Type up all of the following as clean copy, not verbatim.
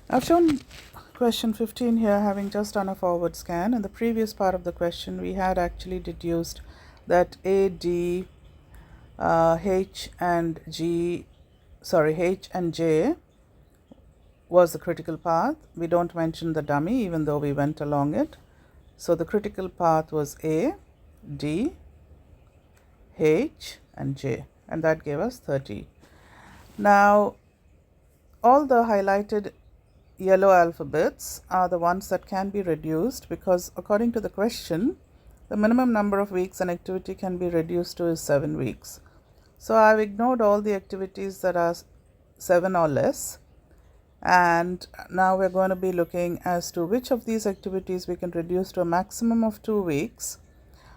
I've shown question 15 here having just done a forward scan. In the previous part of the question, we had actually deduced that A, D, H and G, H and J was the critical path. We don't mention the dummy even though we went along it. So the critical path was A, D, H and J, and that gave us 30. Now all the highlighted yellow alphabets are the ones that can be reduced, because according to the question, the minimum number of weeks an activity can be reduced to is 7 weeks. So I've ignored all the activities that are 7 or less, and now we're going to be looking as to which of these activities we can reduce to a maximum of 2 weeks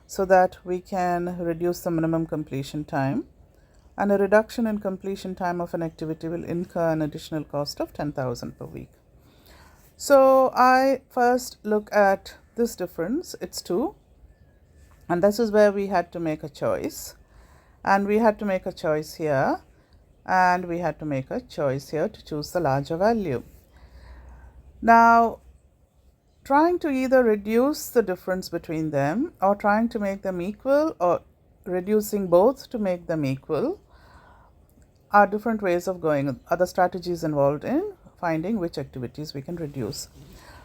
so that we can reduce the minimum completion time. And a reduction in completion time of an activity will incur an additional cost of 10,000 per week. So I first look at this difference. It's 2, and this is where we had to make a choice, and we had to make a choice here, and we had to make a choice here to choose the larger value. Now, trying to either reduce the difference between them or trying to make them equal or reducing both to make them equal are different ways of going, are the strategies involved in finding which activities we can reduce.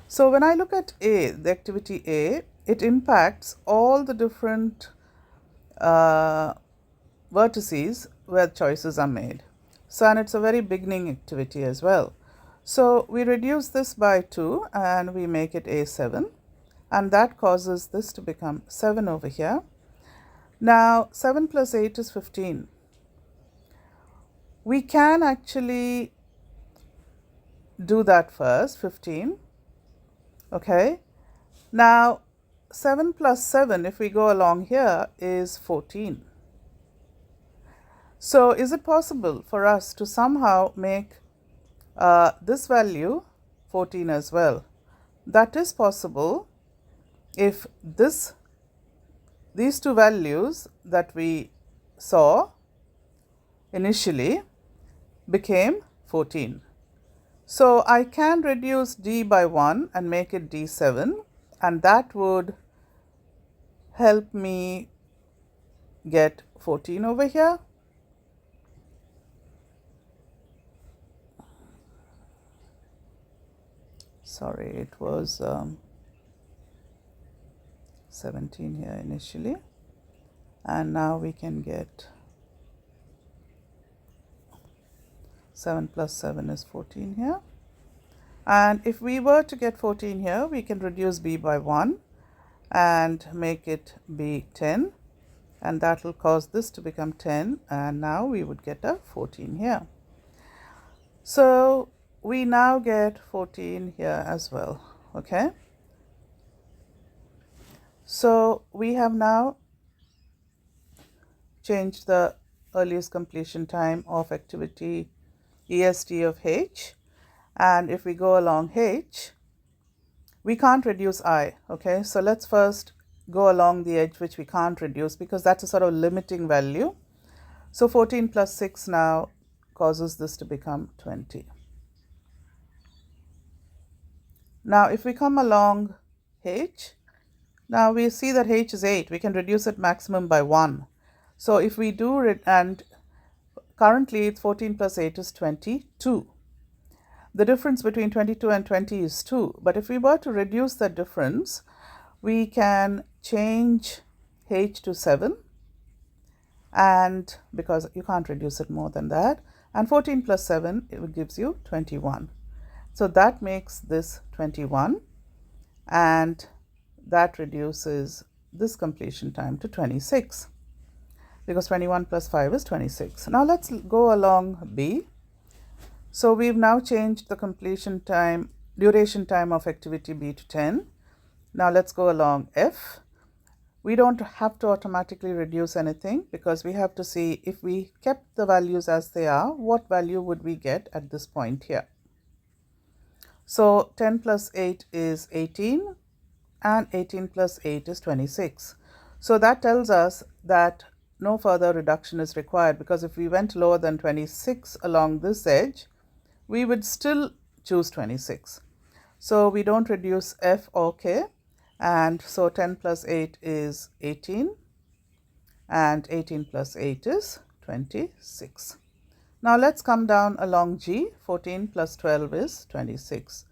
So when I look at A, the activity A, it impacts all the different vertices where choices are made. So, and it's a very beginning activity as well. So we reduce this by 2 and we make it A7, and that causes this to become 7 over here. Now 7 plus 8 is 15. We can actually do that first, 15. Okay. Now 7 plus 7, if we go along here, is 14. So is it possible for us to somehow make this value 14 as well? That is possible if these two values that we saw initially became 14. So I can reduce D by 1 and make it D7, and that would help me get 14 over here. Sorry, it was 17 here initially, and now we can get 7 plus 7 is 14 here. And if we were to get 14 here, we can reduce B by 1 and make it be 10, and that will cause this to become 10, and now we would get a 14 here. So we now get 14 here as well. Okay. So we have now changed the earliest completion time of activity EST of H, and if we go along H, we can't reduce I. Okay, so let's first go along the edge which we can't reduce, because that's a sort of limiting value. So 14 plus 6 now causes this to become 20. Now if we come along H, now we see that H is 8. We can reduce it maximum by 1. So if we do, and currently it's 14 plus 8 is 22. The difference between 22 and 20 is 2. But if we were to reduce that difference, we can change H to 7, and because you can't reduce it more than that, and 14 plus 7, it gives you 21. So that makes this 21, and that reduces this completion time to 26, because 21 plus 5 is 26. Now let's go along B. So we've now changed the completion time, duration time of activity B to 10. Now let's go along F. We don't have to automatically reduce anything, because we have to see if we kept the values as they are, what value would we get at this point here. So 10 plus 8 is 18, and 18 plus 8 is 26. So that tells us that no further reduction is required, because if we went lower than 26 along this edge, we would still choose 26. So we don't reduce F or K, and so 10 plus 8 is 18, and 18 plus 8 is 26. Now let's come down along G. 14 plus 12 is 26.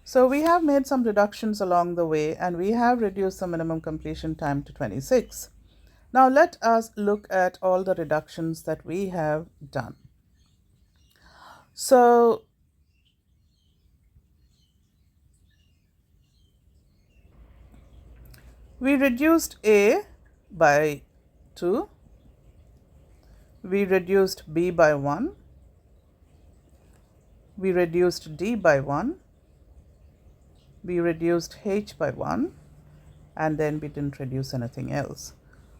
So we have made some reductions along the way, and we have reduced the minimum completion time to 26. Now let us look at all the reductions that we have done. So we reduced A by 2, we reduced B by 1, we reduced D by 1, we reduced H by 1, and then we didn't reduce anything else.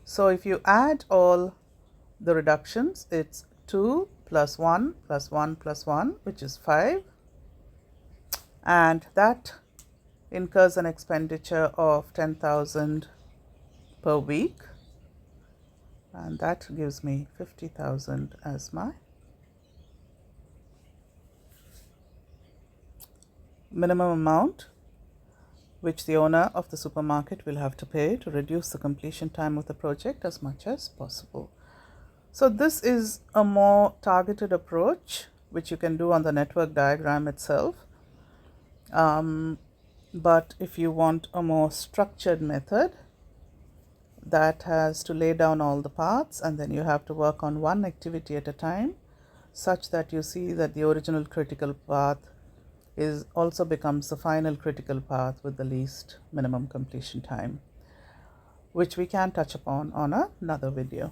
So if you add all the reductions, it's 2 plus 1 plus 1 plus 1, which is 5, and that incurs an expenditure of 10,000 per week, and that gives me 50,000 as my minimum amount which the owner of the supermarket will have to pay to reduce the completion time of the project as much as possible. So this is a more targeted approach which you can do on the network diagram itself. But if you want a more structured method that has to lay down all the paths, and then you have to work on one activity at a time such that you see that the original critical path also becomes the final critical path with the least minimum completion time, which we can touch upon on another video.